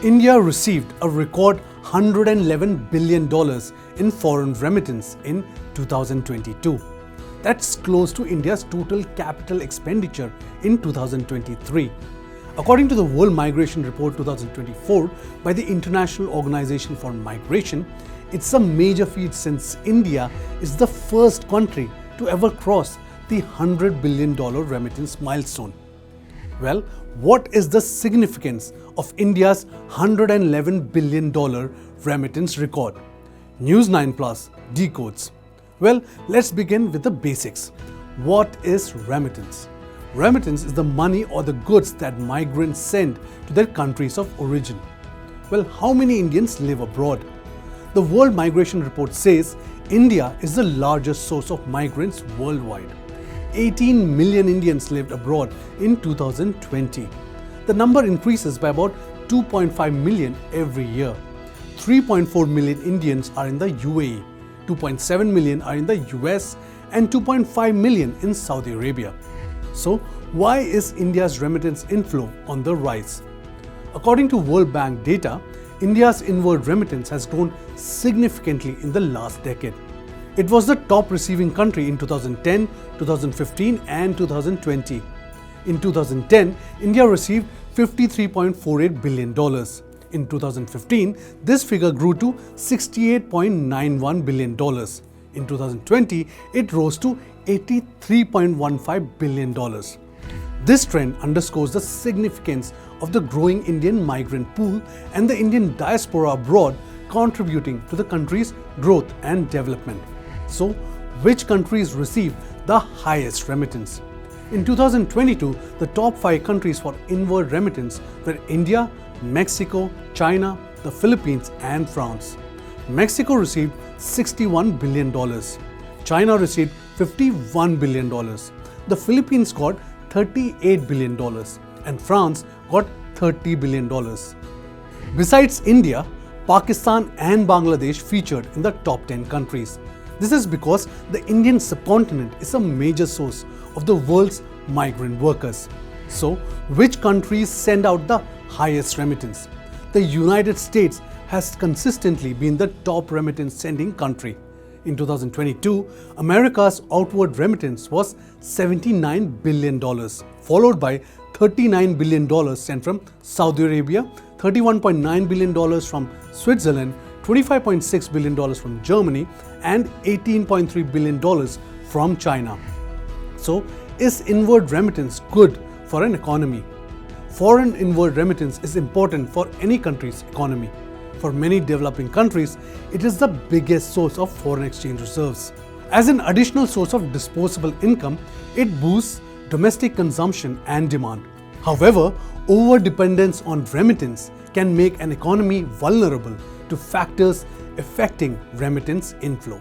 India received a record $111 billion in foreign remittance in 2022. That's close to India's total capital expenditure in 2023. According to the World Migration Report 2024 by the International Organization for Migration, it's a major feat since India is the first country to ever cross the $100 billion remittance milestone. Well, what is the significance of India's $111 billion remittance record? News9 Plus Decodes. Well, let's begin with the basics. What is remittance? Remittance is the money or the goods that migrants send to their countries of origin. Well, how many Indians live abroad? The World Migration Report says India is the largest source of migrants worldwide. 18 million Indians lived abroad in 2020. The number increases by about 2.5 million every year. 3.4 million Indians are in the UAE, 2.7 million are in the US, and 2.5 million in Saudi Arabia. So, why is India's remittance inflow on the rise? According to World Bank data, India's inward remittance has grown significantly in the last decade. It was the top receiving country in 2010, 2015 and 2020. In 2010, India received $53.48 billion. In 2015, this figure grew to $68.91 billion. In 2020, it rose to $83.15 billion. This trend underscores the significance of the growing Indian migrant pool and the Indian diaspora abroad contributing to the country's growth and development. So, which countries receive the highest remittance? In 2022, the top 5 countries for inward remittance were India, Mexico, China, the Philippines and France. Mexico received $61 billion. China received $51 billion. The Philippines got $38 billion and France got $30 billion. Besides India, Pakistan and Bangladesh featured in the top 10 countries. This is because the Indian subcontinent is a major source of the world's migrant workers. So, which countries send out the highest remittance? The United States has consistently been the top remittance sending country. In 2022, America's outward remittance was $79 billion, followed by $39 billion sent from Saudi Arabia, $31.9 billion from Switzerland, $25.6 billion from Germany, and $18.3 billion from China. So, is inward remittance good for an economy? Foreign inward remittance is important for any country's economy. For many developing countries, it is the biggest source of foreign exchange reserves. As an additional source of disposable income, it boosts domestic consumption and demand. However, over-dependence on remittance can make an economy vulnerable to factors affecting remittance inflow.